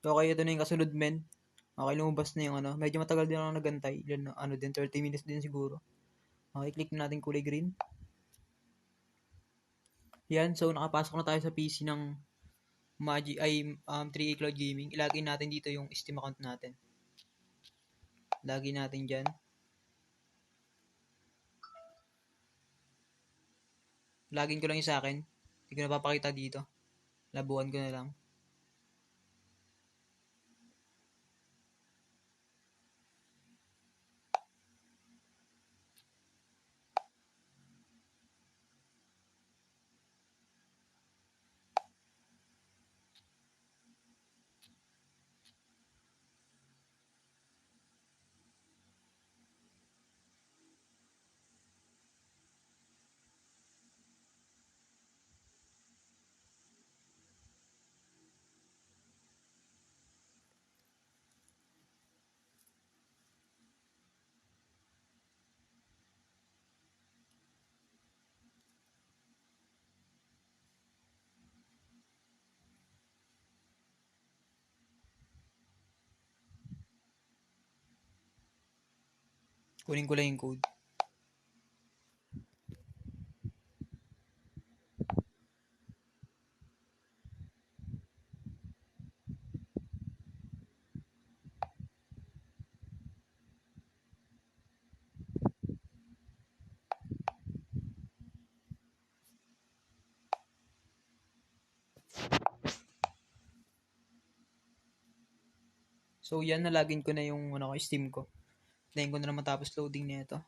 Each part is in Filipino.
Okay, ito na yung kasunod, men. Okay, lumabas na yung ano. Medyo matagal din ako nagantay. Ilan, ano din, 30 minutes din siguro. Okay, click na natin kulay green. Yan, so nakapasok na tayo sa PC ng Magi, 3A Cloud Gaming. Ilagay natin dito yung Steam account natin. Lagay natin dyan. Lagin ko lang yung sa akin. Hindi ko napapakita dito. Labuan ko na lang. Kunin ko lang yung code. So, yan, nalagin ko na yung ano, Steam ko. Tayin ko na naman tapos loading na ito.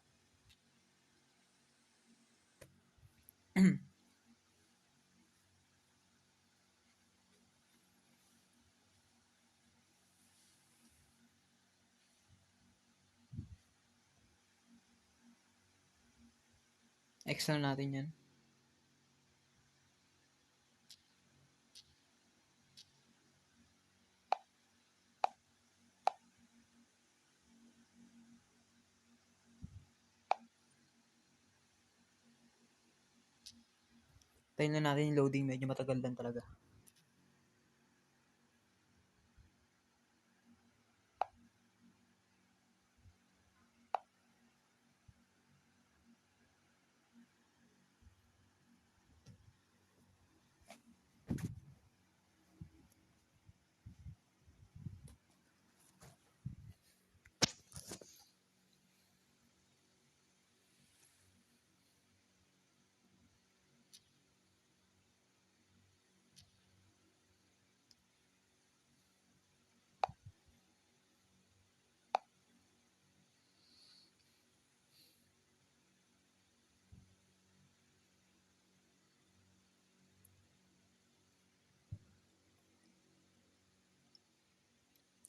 X na natin yan. Tayin na natin yung loading. Medyo matagal lang talaga.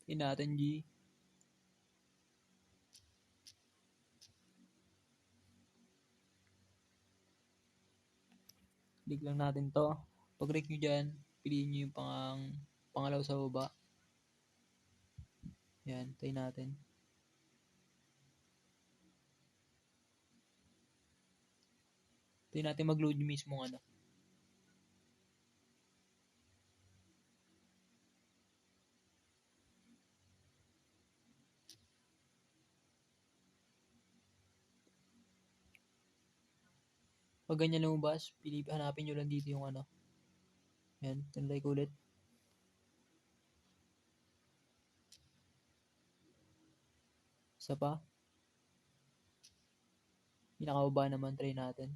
Tayin natin, G. Click lang natin to. Pag-click nyo dyan, piliin nyo yung pangalaw sa baba. Yan, tayo natin. Tayo natin mag-load yung mismong ano. Pag ganyan lumabas, hanapin nyo lang dito yung ano. Yan, tinlay ko ulit. Isa pa. Pinakababa naman, try natin.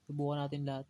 Subukan natin lahat.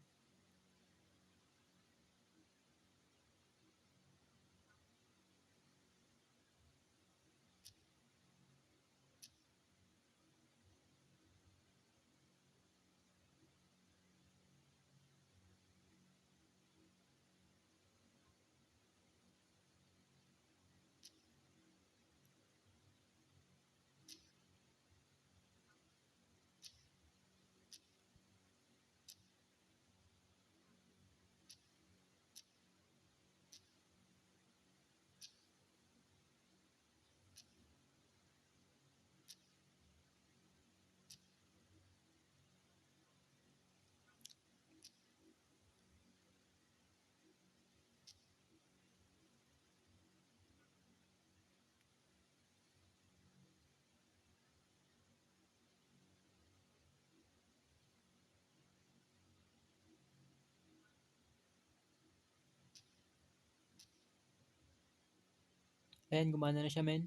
Ayan, gumana na siya, men.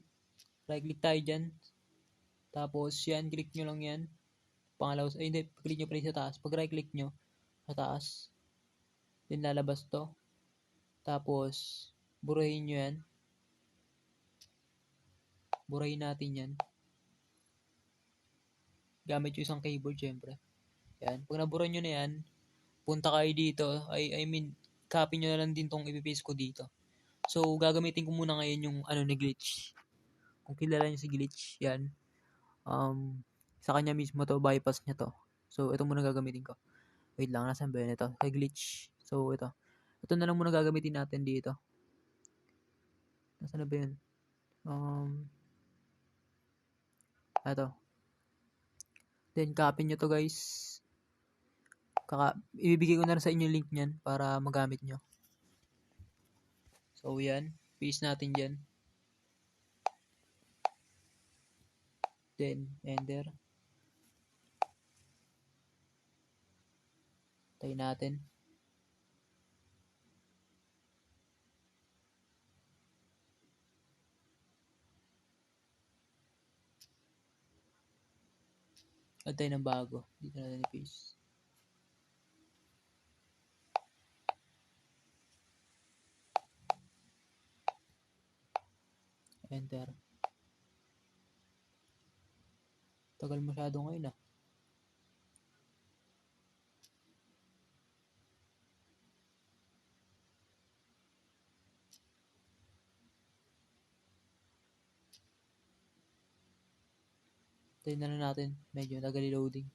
Right click tayo dyan. Tapos, yan, click nyo lang yan. Pangalawa, ay hindi, click nyo pala sa taas. Pag right click nyo, sa taas, then lalabas to. Tapos, burahin nyo yan. Burahin natin yan. Gamit yung isang keyboard, syempre. Yan. Pag nabura nyo na yan, punta kayo dito. I mean, copy nyo na lang din tong ipipaste ko dito. So, gagamitin ko muna ngayon yung ni glitch. Kung kilala nyo si glitch, yan. Sa kanya mismo to, bypass niya to. So, ito muna gagamitin ko. Wait lang, nasan ba yun ito? Kay glitch. So, ito. Ito na lang muna gagamitin natin dito. Nasaan na ba yun? Ito. Then, copy nyo to, guys. Ibibigay ko na rin sa inyo link nyan para magamit nyo. So, yan. Paste natin dyan. Then, enter. Tayo natin. Add tayo ng bago. Dito natin i-paste. Enter. Tagal masyado ngayon ah. Tayo na lang natin. Medyo tagal loading.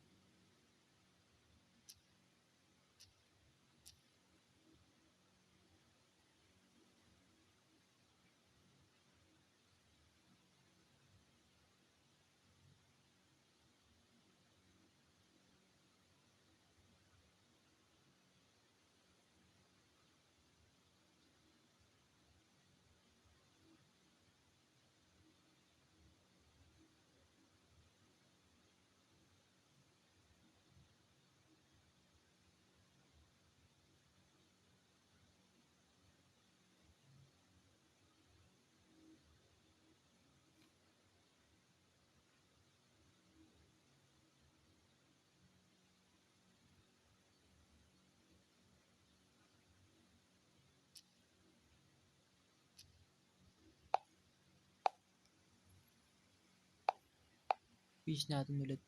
Paste natin ulit.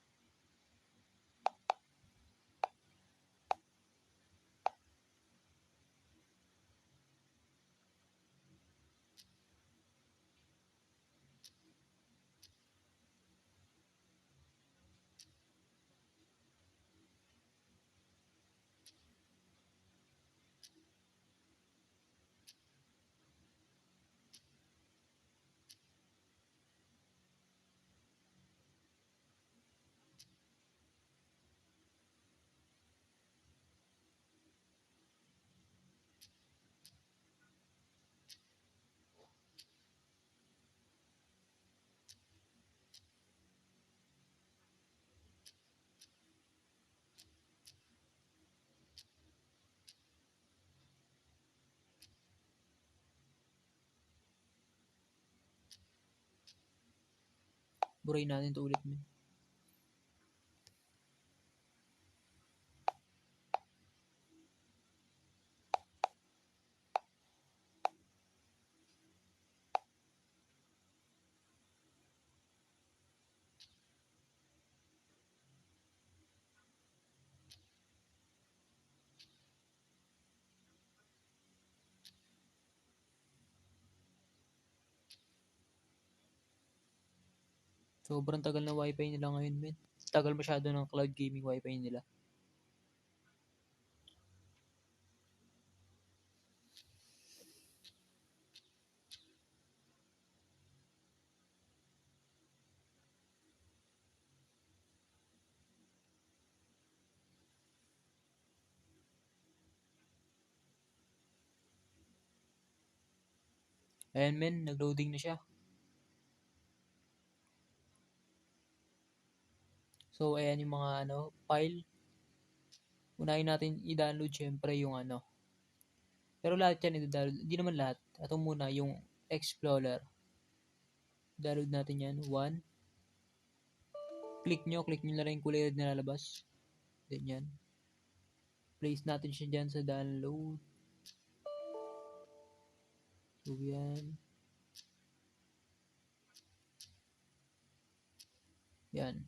Burahin natin ito ulit. Sobrang tagal na wifi nila ngayon, men. Tagal masyado ng cloud gaming wifi nila. Ayan, men. Nag-loading na siya. So, ayan yung mga file. Unahin natin i-download syempre yung Pero lahat yan i-download. Hindi naman lahat. Ito muna yung Explorer. Download natin yan. 1. Click nyo na rin yung kulay red na lalabas. Then yan. Place natin siya dyan sa download. So yan. Yan.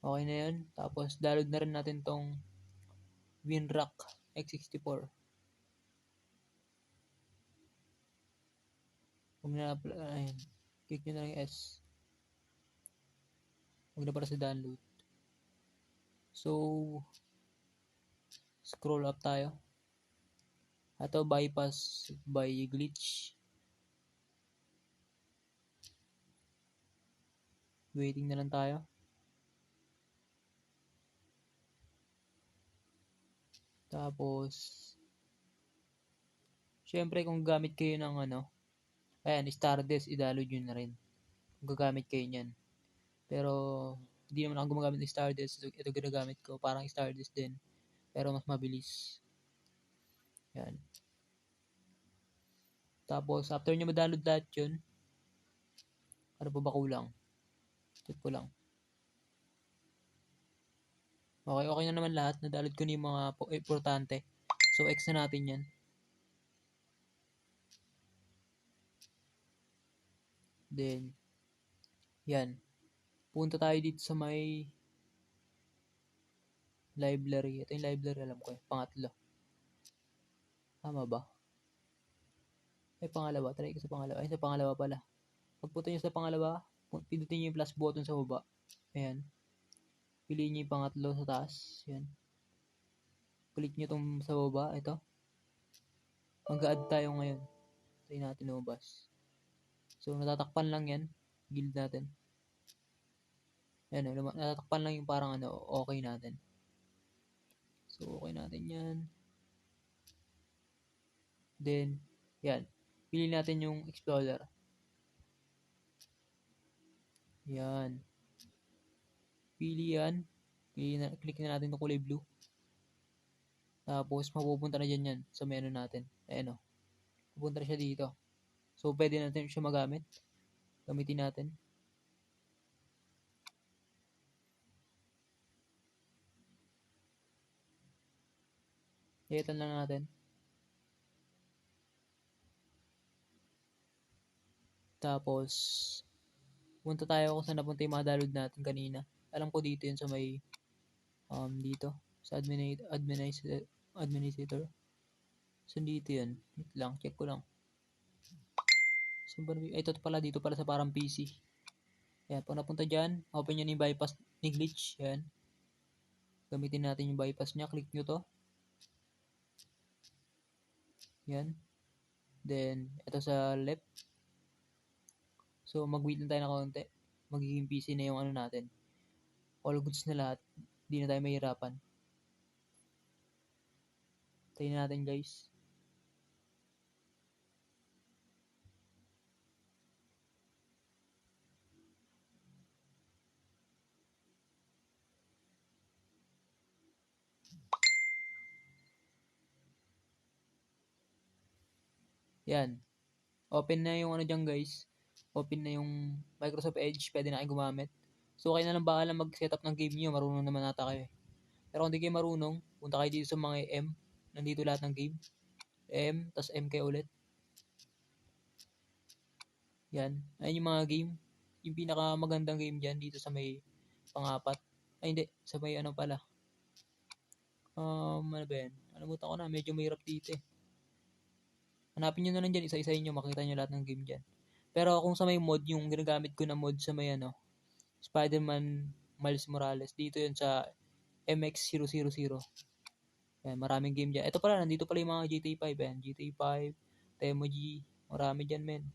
Okay na yan. Tapos download na rin natin tong WinRAR x64. Huwag na, ayun. Click nyo na lang yung S. Huwag na para sa download. So, scroll up tayo. Ito, bypass by glitch. Waiting na lang tayo. Tapos, syempre kung gamit kayo ng ayan, Stardust, i-download nyo na rin. Kung gagamit kayo nyan. Pero, hindi naman ako gumagamit ng Stardust. Ito ginagamit ko. Parang Stardust din. Pero mas mabilis. Yan. Tapos, after nyo ma-download lahat yun, ano pa ba kulang? Check ko lang. Okay na naman lahat. Na-download ko na yung mga importante. So, X na natin yan. Then, yan. Punta tayo dito sa may library. Ito yung library, alam ko eh. Pangatlo. Tama ba? Ay, pangalawa. Try ko sa pangalawa. Ay, sa pangalawa pala. Pagpunta nyo sa pangalawa, pindutin nyo yung plus button sa baba. Ayan. Piliin nyo yung pangatlo sa taas. Ayan. Click nyo itong sa baba. Ito. Mag-add tayo ngayon. Tayo natin lumabas. So, natatakpan lang yan. Guild natin. Ayan. Natatakpan lang yung parang okay natin. So, okay natin yan. Then, yan. Pili natin yung Explorer. Yan. Pili yan. Click na natin itong kulay blue. Tapos, mapupunta na dyan yan sa menu natin. Ayan o. Pupunta na siya dito. So, pwede natin siya magamit. Gamitin natin. Iyan lang natin. Tapos, punta tayo kung saan napunta yung mga download natin kanina. Alam ko dito yun sa may, dito. Sa administrator. So, dito yun. Wait lang, check ko lang. So, ito pala, dito pala sa parang PC. Yan, pag napunta dyan, open nyo yung bypass ni glitch. Yan. Gamitin natin yung bypass niya. Click nyo to. Yan. Then, ito sa left. So, mag-wait lang tayo na konti. Magiging PC na yung natin. All goods na lahat. Hindi na tayo mahirapan. Tayo natin guys. Yan. Open na yung dyan guys. Open na yung Microsoft Edge. Pwede na kayo gumamit. So, kayo na lang bahala mag-setup ng game nyo. Marunong naman nata kayo. Pero kung di kayo marunong, punta kayo dito sa mga M. Nandito lahat ng game. M, tas M kayo ulit. Yan. Ayun yung mga game. Yung pinakamagandang game dyan dito sa may pang-apat. Ay hindi. Sa may pala. Ano ba yan? Nalimutan ko na. Medyo mahirap dito eh. Hanapin nyo na lang dyan. Isa-isahin nyo. Makita nyo lahat ng game dyan. Pero kung sa may mod, yung ginagamit ko na mod sa may Spider-Man Miles Morales. Dito yun sa MX000. Yan, maraming game dyan. Ito pala, nandito pala yung mga GTA 5. Yan, GTA 5, Temoji, marami dyan, men.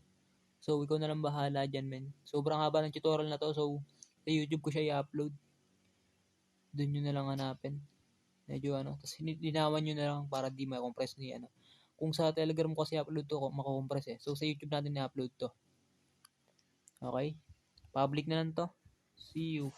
So, ikaw na lang bahala dyan, men. Sobrang haba ng tutorial na to. So, sa YouTube ko siya i-upload. Doon nyo na lang hanapin. Medyo tapos linawan nyo na lang para di ma-compress ni Kung sa Telegram ko kasi upload to, mako-compress eh. So, sa YouTube natin i-upload to. Okay? Public na lang to. See you.